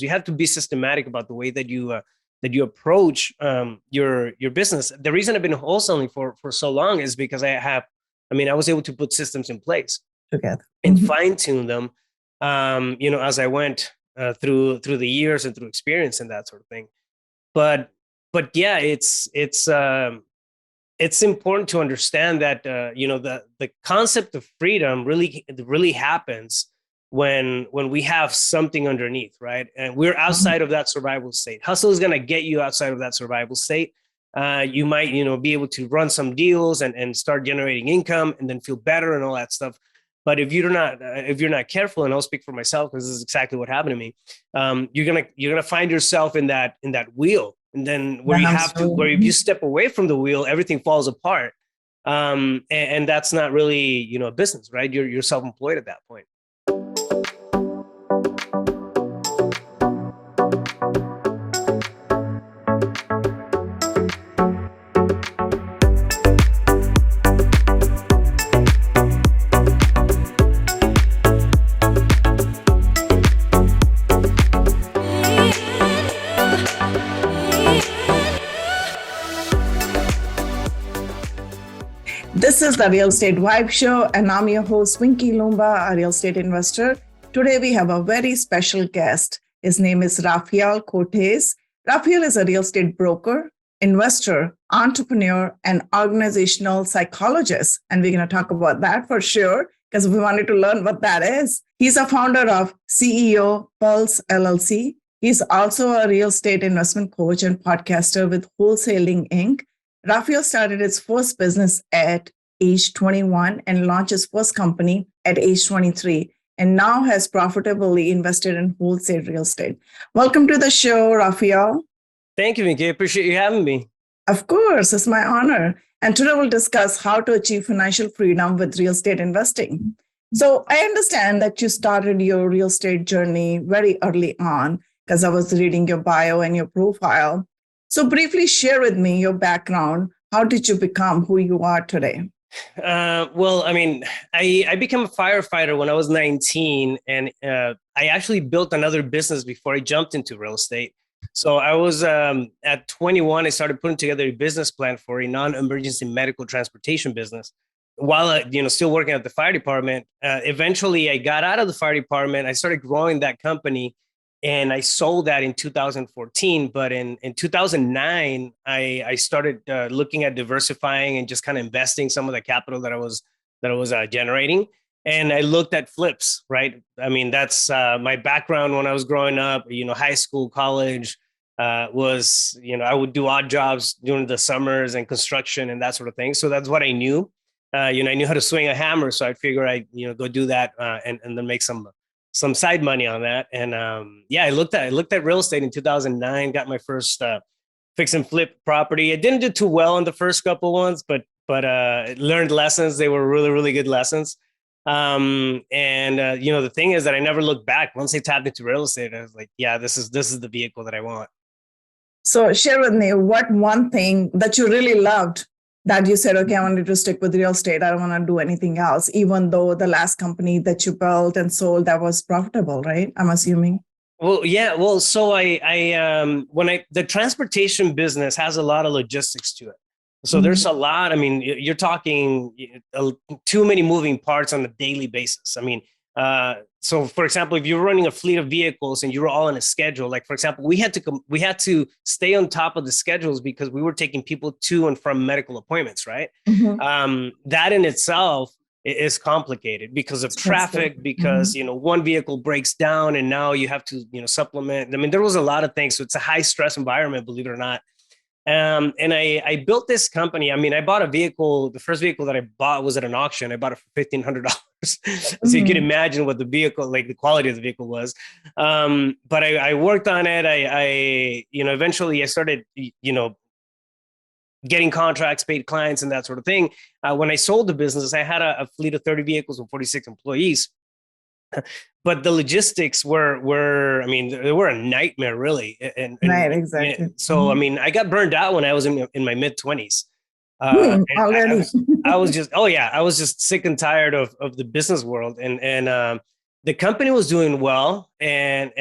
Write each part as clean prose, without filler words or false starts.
You have to be systematic about the way that you approach your business. The reason I've been wholesaling for so long is because I was able to put systems in place Together and fine tune them, as I went through the years and through experience and that sort of thing. But yeah, it's important to understand that the concept of freedom really happens when we have something underneath, right? And we're outside of that survival state. Hustle is going to get you outside of that survival state. You might be able to run some deals and start generating income and then feel better and all that stuff. But if you're not careful, and I'll speak for myself because this is exactly what happened to me, you're gonna find yourself in that wheel. And then where if you step away from the wheel, everything falls apart. And that's not really, a business, right? You're self-employed at that point. This is the Real Estate Vibe Show, and I'm your host, Winky Loomba, a real estate investor. Today, we have a very special guest. His name is Rafael Cortez. Rafael is a real estate broker, investor, entrepreneur, and organizational psychologist. And we're going to talk about that for sure, because we wanted to learn what that is. He's a founder of CEO Pulse LLC. He's also a real estate investment coach and podcaster with Wholesaling Inc. Rafael started his first business at age 21 and launched his first company at age 23, and now has profitably invested in wholesale real estate. Welcome to the show, Rafael. Thank you, Vicky. I appreciate you having me. Of course, it's my honor. And today we'll discuss how to achieve financial freedom with real estate investing. So I understand that you started your real estate journey very early on, because I was reading your bio and your profile. So briefly share with me your background. How did you become who you are today? Well, I became a firefighter when I was 19, and I actually built another business before I jumped into real estate. So I was at 21, I started putting together a business plan for a non-emergency medical transportation business while still working at the fire department. Eventually, I got out of the fire department. I started growing that company, and I sold that in 2014. But in 2009, I started looking at diversifying and just kind of investing some of the capital that I was generating. And I looked at flips, right? That's my background when I was growing up. High school, college was, I would do odd jobs during the summers and construction and that sort of thing. So that's what I knew. I knew how to swing a hammer, so I figured I'd go do that and then make some side money on that. And I looked at real estate in 2009, got my first fix and flip property. It didn't do too well in the first couple ones, but learned lessons. They were really, really good lessons. The thing is that I never looked back. Once I tapped into real estate, I was like, yeah, this is the vehicle that I want. So share with me what one thing that you really loved that you said, okay, I wanted to stick with real estate. I don't want to do anything else, even though the last company that you built and sold, that was profitable, right? I'm assuming. Well, yeah. Well, so the transportation business has a lot of logistics to it. So there's a lot. You're talking too many moving parts on a daily basis. So for example, if you're running a fleet of vehicles and you're all on a schedule, like for example, we had to stay on top of the schedules because we were taking people to and from medical appointments, right? That in itself is complicated because of traffic, because one vehicle breaks down and now you have to supplement. There was a lot of things. So it's a high stress environment, believe it or not. And I built this company. I bought a vehicle. The first vehicle that I bought was at an auction. I bought it for $1,500. So you can imagine what the vehicle, like the quality of the vehicle was. But I worked on it. I eventually I started, getting contracts, paid clients and that sort of thing. When I sold the business, I had a fleet of 30 vehicles and 46 employees. But the logistics were they were a nightmare, really. Right, exactly. So, I got burned out when I was in my mid 20s. Already. I was just sick and tired of the business world. And the company was doing well, and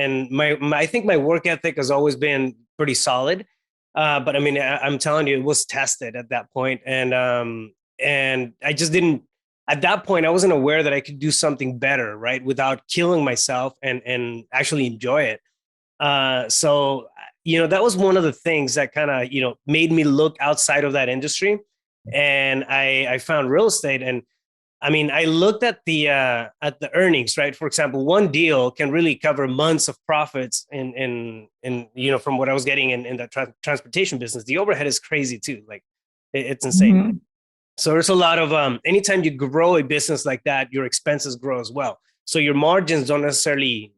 I think my work ethic has always been pretty solid. But I mean, I'm telling you, it was tested at that point, and I just didn't. At that point, I wasn't aware that I could do something better, right, without killing myself and actually enjoy it. So that was one of the things that kind of made me look outside of that industry, and I found real estate. And I mean, I looked at the earnings, right? For example, one deal can really cover months of profits in from what I was getting in that transportation business. The overhead is crazy too. Like it's insane. Mhm. So there's a lot of anytime you grow a business like that, your expenses grow as well. So your margins don't necessarily,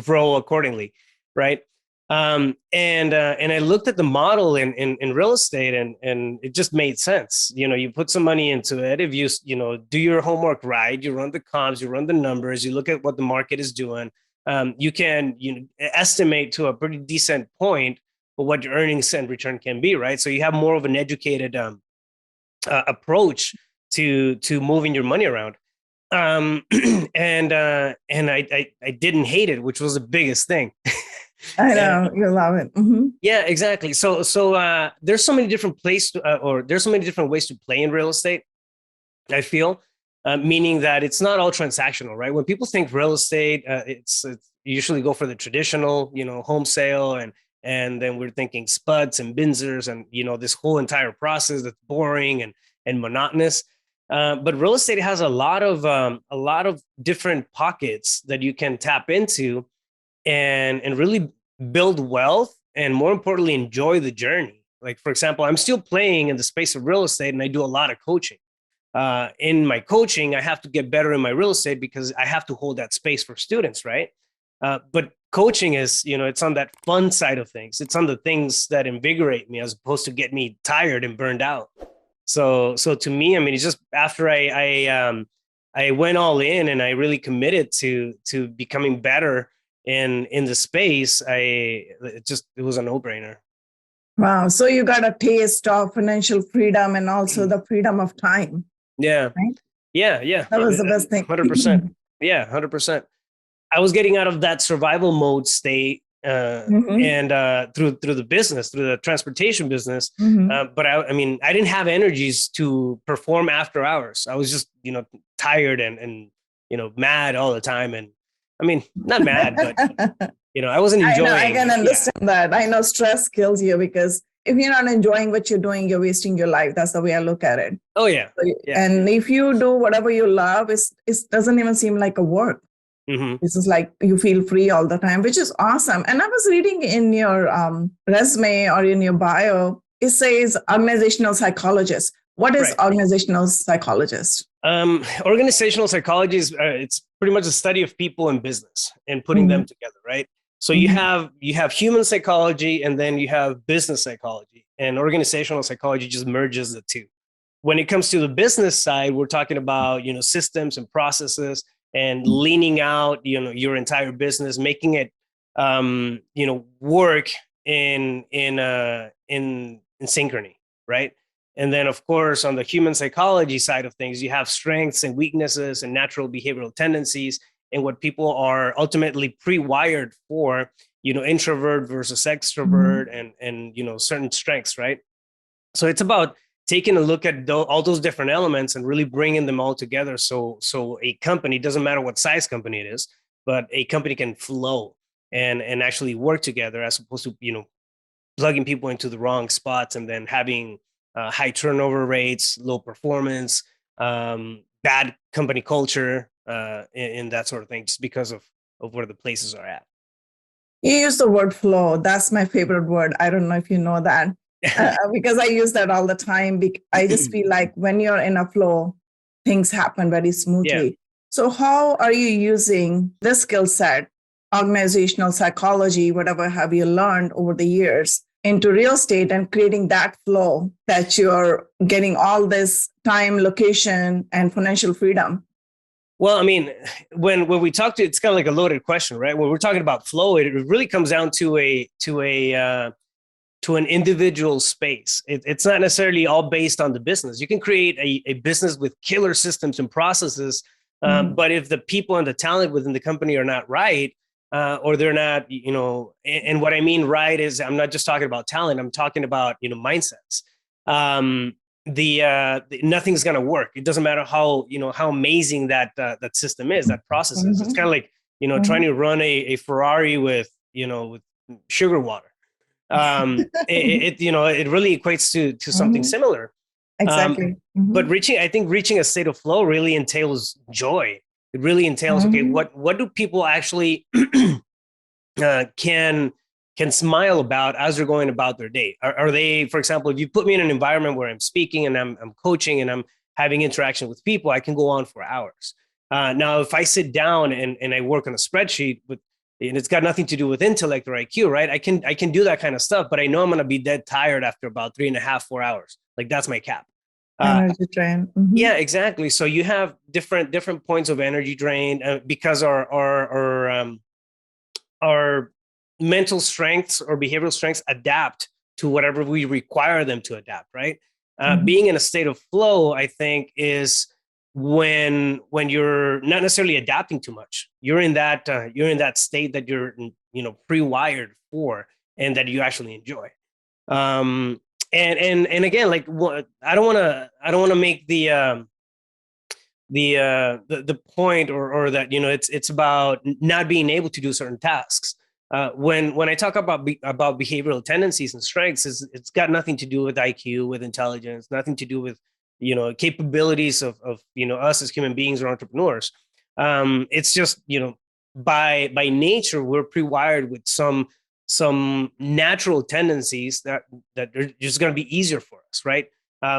grow accordingly, right? And I looked at the model in real estate, and it just made sense. You put some money into it. If you do your homework right, you run the comps, you run the numbers, you look at what the market is doing. You can estimate to a pretty decent point of what your earnings and return can be, right? So you have more of an educated approach to moving your money around. And I didn't hate it, which was the biggest thing. I know you love it. Yeah, exactly. So there's so many different there's so many different ways to play in real estate. I feel, meaning that it's not all transactional, right? When people think real estate, it's usually go for the traditional, home sale, and then we're thinking spuds and binzers, and this whole entire process that's boring and monotonous. But real estate has a lot of different pockets that you can tap into and really build wealth, and more importantly, enjoy the journey. Like, for example, I'm still playing in the space of real estate, and I do a lot of coaching. In my coaching, I have to get better in my real estate because I have to hold that space for students, right? But coaching is, it's on that fun side of things. It's on the things that invigorate me as opposed to get me tired and burned out. So to me, I mean, it's just after I went all in and I really committed to becoming better in the space. It was a no-brainer. Wow. So you got a taste of financial freedom and also the freedom of time. Yeah. Right? Yeah. That was the best thing. 100%. Yeah, 100%. I was getting out of that survival mode state, and through the business, through the transportation business. But I mean, I didn't have energies to perform after hours. I was just, tired and mad all the time. And I mean, not mad, but I wasn't enjoying. I can understand that. I know stress kills you because if you're not enjoying what you're doing, you're wasting your life. That's the way I look at it. Oh yeah. And if you do whatever you love, it doesn't even seem like a work. This is like you feel free all the time, which is awesome. And I was reading in your resume or in your bio, it says organizational psychologist. What is organizational psychologist? Organizational psychology is it's pretty much a study of people in business and putting them together, right? So you have human psychology, and then you have business psychology, and organizational psychology just merges the two. When it comes to the business side, we're talking about systems and processes, and leaning out, your entire business, making it, work in synchrony, right? And then, of course, on the human psychology side of things, you have strengths and weaknesses and natural behavioral tendencies, and what people are ultimately pre-wired for, introvert versus extrovert, and certain strengths, right? So it's about taking a look at all those different elements and really bringing them all together. So a company, doesn't matter what size company it is, but a company can flow and actually work together, as opposed to, plugging people into the wrong spots and then having high turnover rates, low performance, bad company culture, and that sort of thing, just because of where the places are at. You use the word flow. That's my favorite word. I don't know if you know that. Because I use that all the time. I just feel like when you're in a flow, things happen very smoothly. Yeah. So how are you using this skill set, organizational psychology, whatever have you learned over the years, into real estate and creating that flow that you're getting all this time, location, and financial freedom? Well, I mean, when we talk to, it's kind of like a loaded question, right? When we're talking about flow, it really comes down to an individual space. It's not necessarily all based on the business. You can create a business with killer systems and processes But if the people and the talent within the company are not right, or they're not, and what I mean right is I'm not just talking about talent. I'm talking about, mindsets. Nothing's going to work. It doesn't matter how amazing that system is, that process is. It's kind of like, trying to run a Ferrari with sugar water. It really equates to something similar. Exactly. But I think reaching a state of flow really entails joy. It really entails, okay, what do people actually can smile about as they're going about their day? Are they, for example, if you put me in an environment where I'm speaking and I'm coaching and I'm having interaction with people, I can go on for hours. Now, if I sit down and I work on a spreadsheet and it's got nothing to do with intellect or IQ, right? I can do that kind of stuff, but I know I'm going to be dead tired after about 3.5, 4 hours. Like that's my cap. Energy drain. Yeah, exactly. So you have different points of energy drain because our mental strengths or behavioral strengths adapt to whatever we require them to adapt, right? Being in a state of flow, I think, is when you're not necessarily adapting too much. You're in that state that you're pre-wired for and that you actually enjoy. And again, like I don't want to make the point or that it's about not being able to do certain tasks. When I talk about behavioral tendencies and strengths, it's got nothing to do with IQ, with intelligence, nothing to do with capabilities of us as human beings or entrepreneurs. It's just by nature we're pre-wired with some natural tendencies that are just going to be easier for us, right?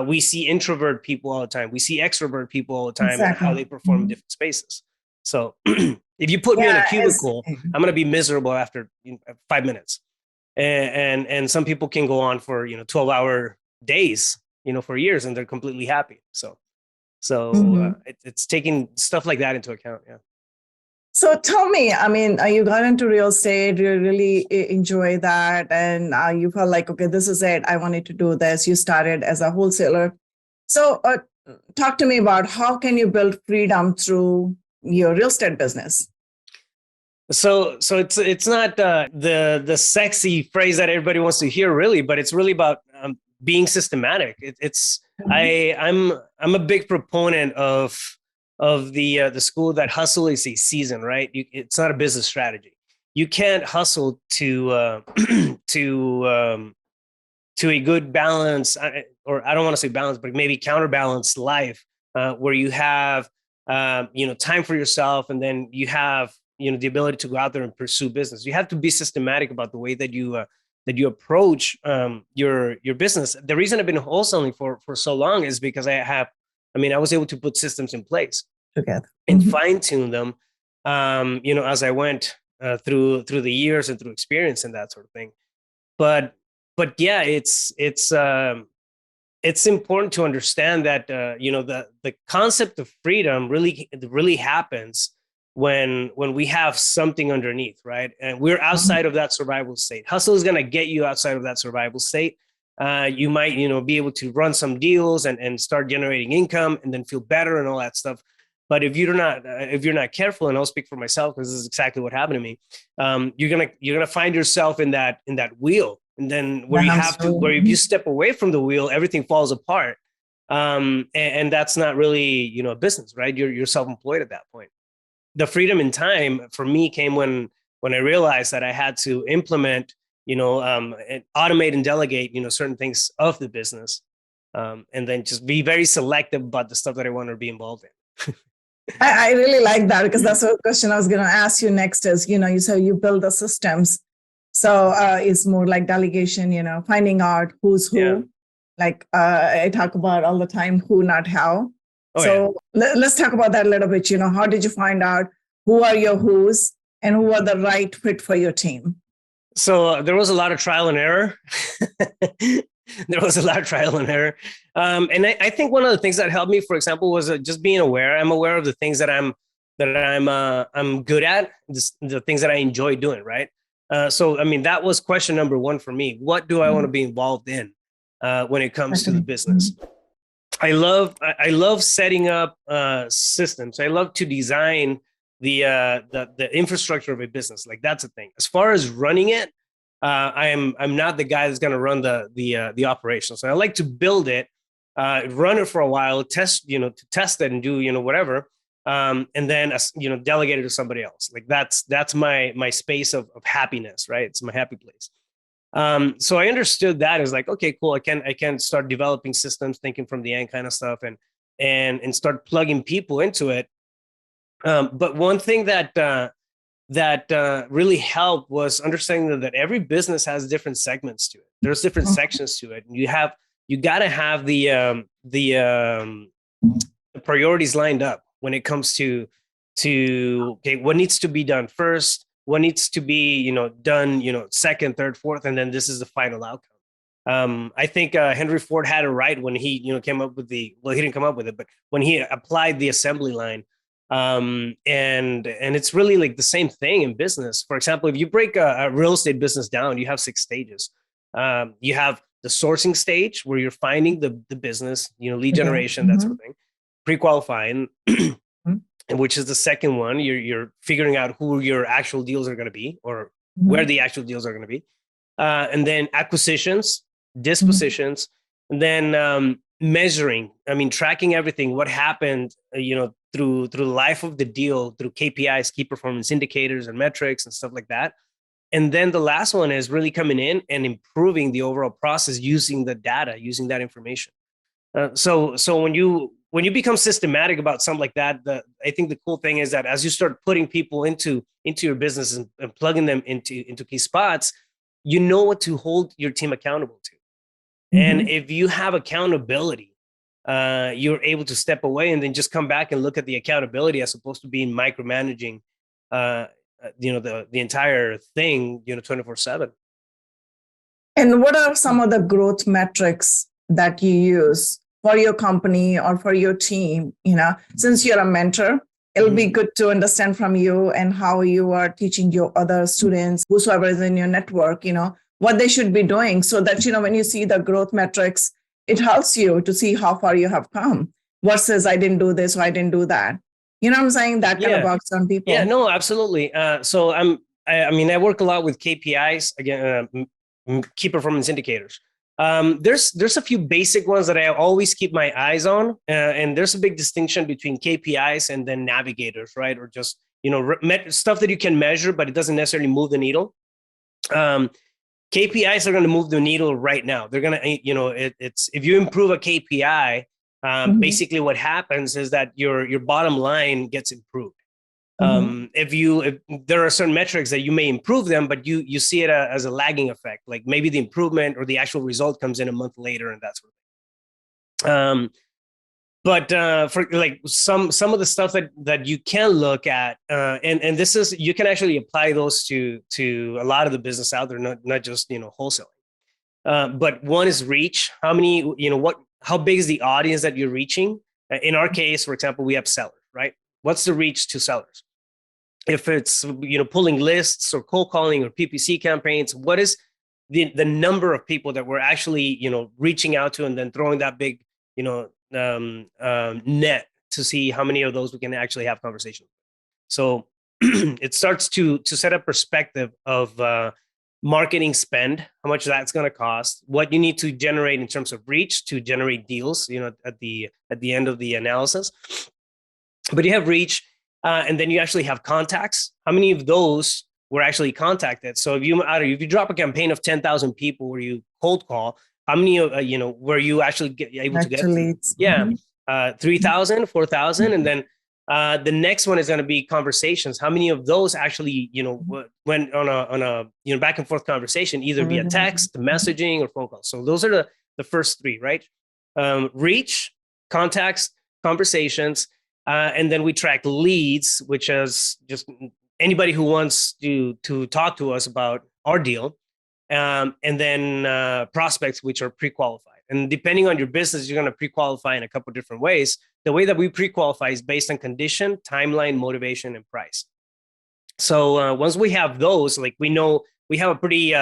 We see introvert people all the time. We see extrovert people all the time, and how they perform in different spaces. So if you put me in a cubicle, I'm going to be miserable after 5 minutes. And some people can go on for 12-hour days, for years, and they're completely happy. So it's taking stuff like that into account. Yeah. So tell me, I mean, you got into real estate, you really enjoy that, and you felt like, okay, this is it. I wanted to do this. You started as a wholesaler. So talk to me about how can you build freedom through your real estate business? So it's not the sexy phrase that everybody wants to hear, really, but it's really about being systematic. I'm a big proponent of the school that hustle is a season, right? It's not a business strategy. You can't hustle to a good balance, or I don't want to say balance, but maybe counterbalance life, where you have time for yourself, and then you have the ability to go out there and pursue business. You have to be systematic about the way that you approach your business. The reason I've been wholesaling for so long is because I was able to put systems in place together and fine tune them, as I went through the years and through experience and that sort of thing. But yeah, it's important to understand that the concept of freedom really happens when we have something underneath, right? And we're outside of that survival state. Hustle is going to get you outside of that survival state. You might be able to run some deals and start generating income and then feel better and all that stuff. But if you're not careful, and I'll speak for myself because this is exactly what happened to me, you're gonna find yourself in that wheel, and then where if you step away from the wheel, everything falls apart, and that's not really a business, right? You're self-employed at that point. The freedom in time for me came when I realized that I had to implement, and automate and delegate, certain things of the business, and then just be very selective about the stuff that I want to be involved in. I really like that, because that's what question I was going to ask you next is, you said you build the systems. So it's more like delegation, finding out who's who. Yeah. Like I talk about all the time, who, not how. Let's talk about that a little bit. How did you find out who are your who's and who are the right fit for your team? So there was a lot of trial and error. And I think one of the things that helped me, for example, was just being aware. I'm aware of the things that I'm good at, the things that I enjoy doing, right? So that was question number one for me. What do I want to be involved in when it comes to the business? I love setting up systems. I love to design the infrastructure of a business. Like that's a thing. As far as running it, I'm not the guy that's going to run the operation. So I like to build it, run it for a while, to test it and do whatever, and then delegate it to somebody else. Like that's my space of happiness, right? It's my happy place. So I understood that as like, okay, cool. I can start developing systems, thinking from the end kind of stuff, and start plugging people into it. But one thing that really helped was understanding that every business has different segments to it. There's different sections to it, and you got to have the priorities lined up when it comes to okay, what needs to be done first, what needs to be done second, third, fourth, and then this is the final outcome. I think Henry Ford had it right when he came up with he didn't come up with it, but when he applied the assembly line. And it's really like the same thing in business. For example, if you break a real estate business down, you have 6 stages. You have the sourcing stage where you're finding the business, lead generation, that sort of thing, pre-qualifying, which is the second one. You're figuring out who your actual deals are going to be, or where the actual deals are going to be. And then acquisitions, dispositions, and then measuring. I mean, tracking everything, what happened, through the life of the deal, through KPIs, key performance indicators and metrics and stuff like that. And then the last one is really coming in and improving the overall process using the data, using that information. So when you become systematic about something like that, I think the cool thing is that as you start putting people into your business and plugging them into key spots, you know what to hold your team accountable to. And if you have accountability, you're able to step away and then just come back and look at the accountability as opposed to being micromanaging, the entire thing, 24/7. And what are some of the growth metrics that you use for your company or for your team? Since you're a mentor, it'll be good to understand from you and how you are teaching your other students, whosoever is in your network, what they should be doing so that, when you see the growth metrics, it helps you to see how far you have come versus I didn't do this or I didn't do that. You know what I'm saying? That kind of bugs on people. Yeah, no, absolutely. So I work a lot with KPIs, again, key performance indicators. There's a few basic ones that I always keep my eyes on. And there's a big distinction between KPIs and then navigators, right? Or just, stuff that you can measure, but it doesn't necessarily move the needle. KPIs are going to move the needle right now. They're going to, it's if you improve a KPI, basically what happens is that your bottom line gets improved. If there are certain metrics that you may improve them, but you see it as a lagging effect, like maybe the improvement or the actual result comes in a month later and that sort of thing. But for like some of the stuff that you can look at, and this is, you can actually apply those to a lot of the business out there, not just wholesaling. But one is reach. How many, how big is the audience that you're reaching? In our case, for example, we have sellers, right? What's the reach to sellers? If it's pulling lists or cold calling or PPC campaigns, what is the number of people that we're actually reaching out to, and then throwing that big net to see how many of those we can actually have conversations. So it starts to set a perspective of marketing spend, how much that's going to cost, what you need to generate in terms of reach to generate deals, at the end of the analysis. But you have reach, and then you actually have contacts. How many of those were actually contacted? So if you drop a campaign of 10,000 people where you cold call, how many were you actually able to get leads? 3,000, 4,000, and then the next one is going to be conversations. How many of those actually went on a back and forth conversation, either via text, messaging, or phone calls? So those are the first 3, right? Reach, contacts, conversations, and then we track leads, which is just anybody who wants to talk to us about our deal. And then prospects, which are pre-qualified. And depending on your business, you're going to pre-qualify in a couple of different ways. The way that we pre-qualify is based on condition, timeline, motivation, and price. So once we have those, like we know we have a pretty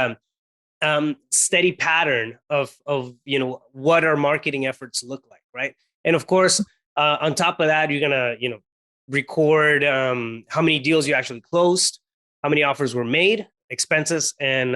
steady pattern of what our marketing efforts look like, right? And of course, on top of that, you're gonna, record how many deals you actually closed, how many offers were made, expenses, and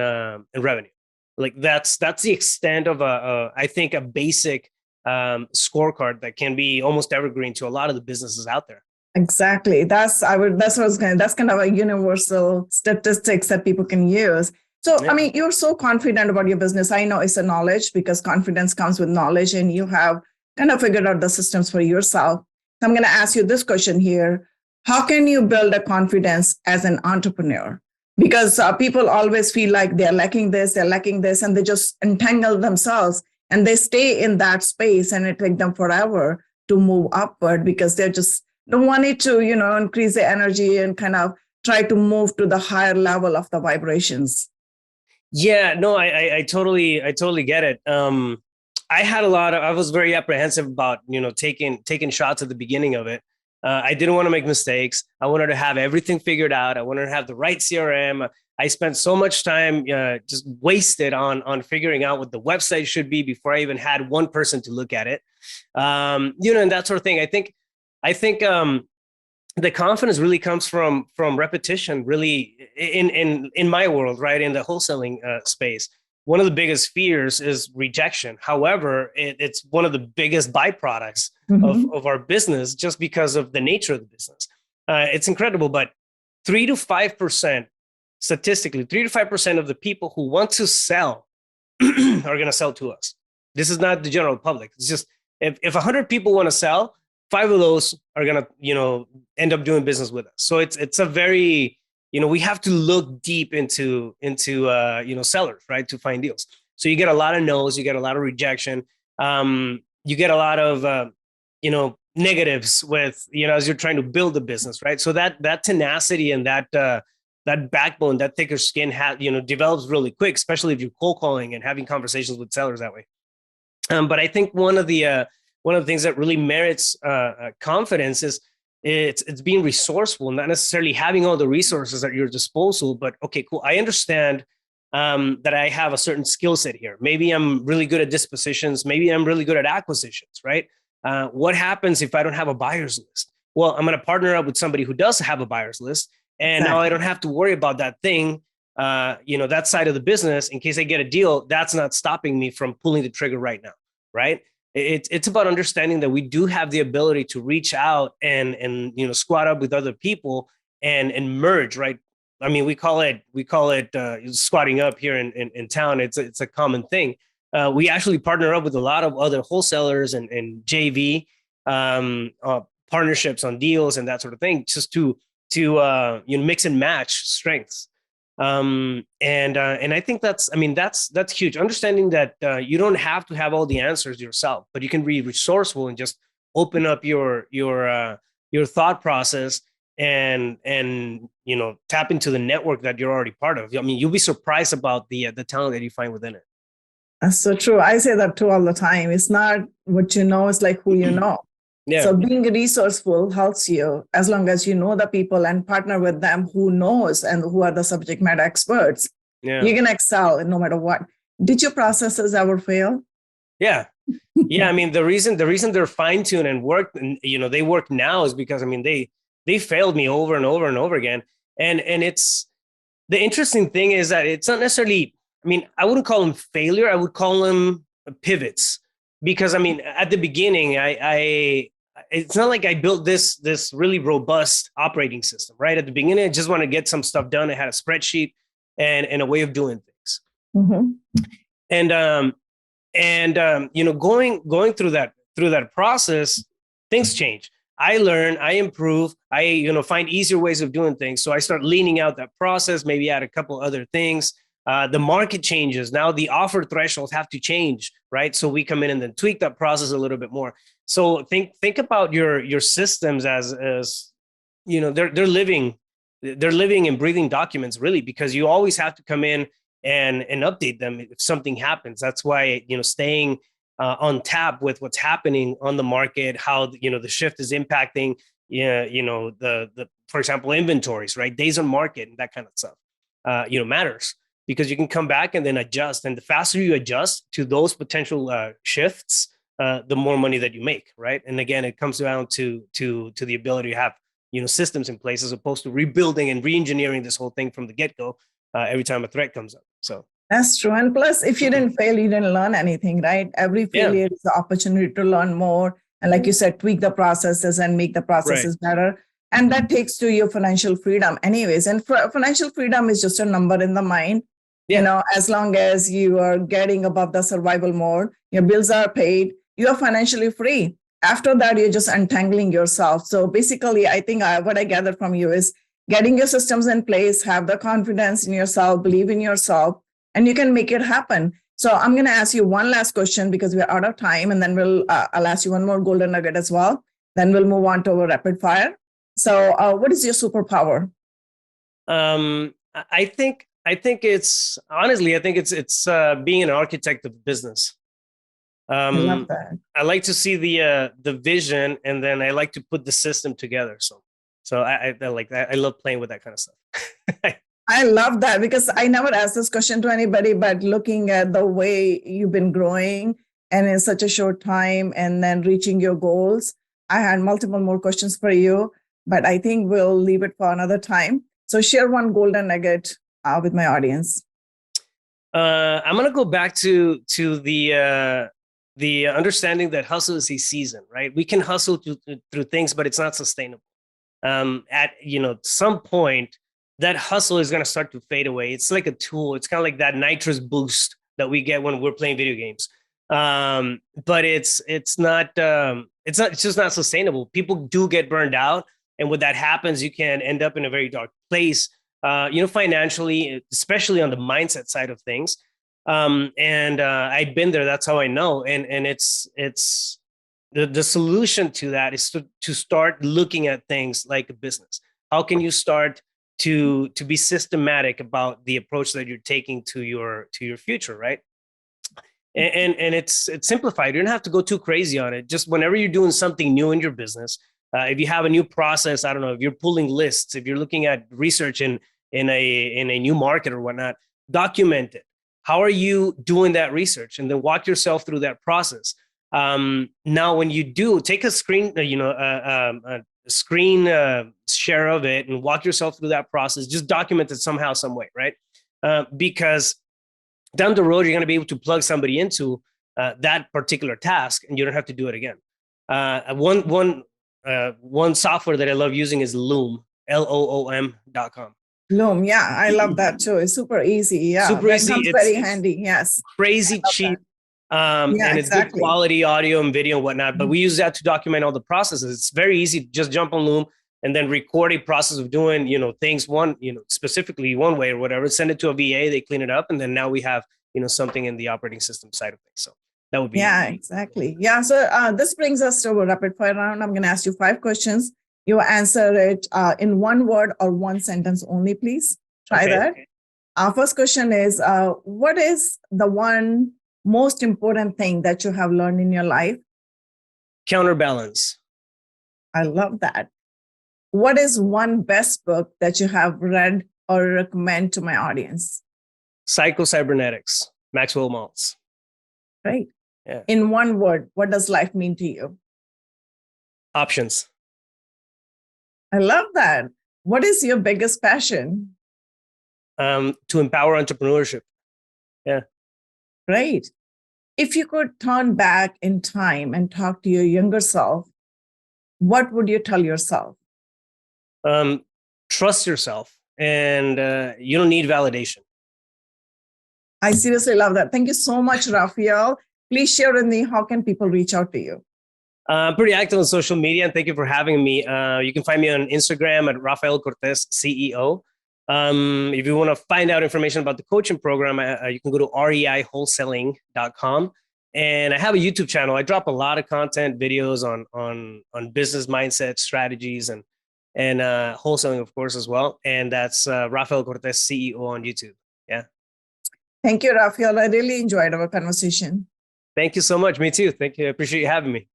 revenue. Like that's the extent of I think a basic scorecard that can be almost evergreen to a lot of the businesses out there. Exactly. That's what I was going to, that's kind of a universal statistics that people can use. So, Yeah. I mean, you're so confident about your business. I know it's a knowledge because confidence comes with knowledge and you have kind of figured out the systems for yourself. So I'm going to ask you this question here. How can you build a confidence as an entrepreneur? Because people always feel like they're lacking this, and they just entangle themselves and they stay in that space and it takes them forever to move upward because they're just don't want it to, increase the energy and kind of try to move to the higher level of the vibrations. Yeah, no, I totally get it. I was very apprehensive about, taking shots at the beginning of it. I didn't want to make mistakes. I wanted to have everything figured out. I wanted to have the right CRM. I spent so much time just wasted on figuring out what the website should be before I even had one person to look at it. And that sort of thing. I think the confidence really comes from repetition. Really, in my world, right, in the wholesaling space, one of the biggest fears is rejection. However, it's one of the biggest byproducts of our business, just because of the nature of the business. It's incredible, but 3 to 5%, statistically, 3 to 5% of the people who want to sell are going to sell to us. This is not the general public. It's just if 100 people want to sell, 5 of those are going to, end up doing business with us. So it's a very, we have to look deep into sellers, right, to find deals. So you get a lot of no's, you get a lot of rejection. You get a lot of, negatives with, as you're trying to build a business, right? So that tenacity and that backbone, that thicker skin develops really quick, especially if you're cold calling and having conversations with sellers that way. But I think one of the things that really merits confidence is it's being resourceful, not necessarily having all the resources at your disposal, but okay, cool. I understand that I have a certain skill set here. Maybe I'm really good at dispositions. Maybe I'm really good at acquisitions, right? What happens if I don't have a buyer's list? Well, I'm going to partner up with somebody who does have a buyer's list. And now I don't have to worry about that thing, that side of the business. In case I get a deal, that's not stopping me from pulling the trigger right now, right? It's about understanding that we do have the ability to reach out and squat up with other people and merge, right? I mean, we call it squatting up here in town. It's a common thing. We actually partner up with a lot of other wholesalers and JV partnerships on deals and that sort of thing, just to mix and match strengths. And I think that's huge. Understanding that you don't have to have all the answers yourself, but you can be resourceful and just open up your thought process and tap into the network that you're already part of. I mean, you'll be surprised about the talent that you find within it. That's so true. I say that too all the time. It's not what you know, it's like who you know. Yeah. So being resourceful helps you as long as you know the people and partner with them who knows and who are the subject matter experts. Yeah. You can excel no matter what. Did your processes ever fail? Yeah. I mean, the reason they're fine-tuned and work, and they work now is because they failed me over and over and over again. And it's the interesting thing is that it's not necessarily, I mean, I wouldn't call them failure. I would call them pivots, because I mean, at the beginning, it's not like I built this really robust operating system, right? At the beginning, I just want to get some stuff done. I had a spreadsheet and a way of doing things. Mm-hmm. And going through that process, things change. I learn, I improve, I find easier ways of doing things. So I start leaning out that process, maybe add a couple other things. The market changes. Now the offer thresholds have to change, right? So we come in and then tweak that process a little bit more. So think about your systems as they're living and breathing documents, really, because you always have to come in and update them if something happens. That's why staying on tap with what's happening on the market, how the shift is impacting the for example, inventories, right? Days on market and that kind of stuff matters, because you can come back and then adjust. And the faster you adjust to those potential shifts, the more money that you make, right? And again, it comes down to the ability to have systems in place as opposed to rebuilding and re-engineering this whole thing from the get-go every time a threat comes up. So that's true. And plus, if you didn't fail, you didn't learn anything, right? Every failure is an opportunity to learn more. And like you said, tweak the processes and make the processes better. And that takes to your financial freedom anyways. And financial freedom is just a number in the mind. As long as you are getting above the survival mode, your bills are paid, you are financially free. After that, you're just untangling yourself. So basically, I think what I gathered from you is getting your systems in place, have the confidence in yourself, believe in yourself, and you can make it happen. So I'm going to ask you one last question because we're out of time, and then I'll ask you one more golden nugget as well. Then we'll move on to a rapid fire. So what is your superpower? I think it's honestly, it's being an architect of business. I love that. I like to see the vision, and then I like to put the system together. So I like that. I love playing with that kind of stuff. I love that because I never asked this question to anybody, but looking at the way you've been growing and in such a short time and then reaching your goals, I had multiple more questions for you, but I think we'll leave it for another time. So share one golden nugget with my audience. I'm going to go back to the understanding that hustle is a season, right? We can hustle through things, but it's not sustainable. At some point, that hustle is going to start to fade away. It's like a tool. It's kind of like that nitrous boost that we get when we're playing video games. But it's just not sustainable. People do get burned out. And when that happens, you can end up in a very dark place, financially, especially on the mindset side of things. I've been there. That's how I know. And it's the solution to that is to start looking at things like a business. How can you start to be systematic about the approach that you're taking to your future, right? And it's simplified. You don't have to go too crazy on it. Just whenever you're doing something new in your business, if you have a new process, I don't know, if you're pulling lists, if you're looking at research in a new market or whatnot, document it. How are you doing that research? And then walk yourself through that process. Now, when you do, take a screen, a screen share of it and walk yourself through that process. Just document it somehow, some way, right? Because down the road, you're going to be able to plug somebody into that particular task, and you don't have to do it again. One software that I love using is Loom, LOOM.com. Loom, yeah, I love that too. It's super easy. Yeah, super easy. It's very handy. Yes, crazy cheap. And it's good quality audio and video and whatnot, but we use that to document all the processes. It's very easy to just jump on Loom and then record a process of doing, things specifically one way or whatever, send it to a VA, they clean it up. And then now we have, something in the operating system side of things. So that would be. Yeah, exactly. Yeah. So this brings us to a rapid fire round. I'm going to ask you 5 questions. You answer it in one word or one sentence only, please. Try that. Our first question is, what is the one most important thing that you have learned in your life? Counterbalance. I love that. What is one best book that you have read or recommend to my audience? Psycho-Cybernetics, Maxwell Maltz. Right. Yeah. In one word, what does life mean to you? Options. I love that. What is your biggest passion? To empower entrepreneurship. Yeah. Great. If you could turn back in time and talk to your younger self, what would you tell yourself? Trust yourself, and you don't need validation. I seriously love that. Thank you so much, Rafael. Please share with me, how can people reach out to you? I'm pretty active on social media, and thank you for having me. You can find me on Instagram at Rafael Cortez, CEO. If you want to find out information about the coaching program, you can go to reiwholesaling.com. And I have a YouTube channel. I drop a lot of content, videos on business mindset, strategies, and wholesaling, of course, as well. And that's Rafael Cortez, CEO on YouTube. Yeah. Thank you, Rafael. I really enjoyed our conversation. Thank you so much. Me too. Thank you. I appreciate you having me.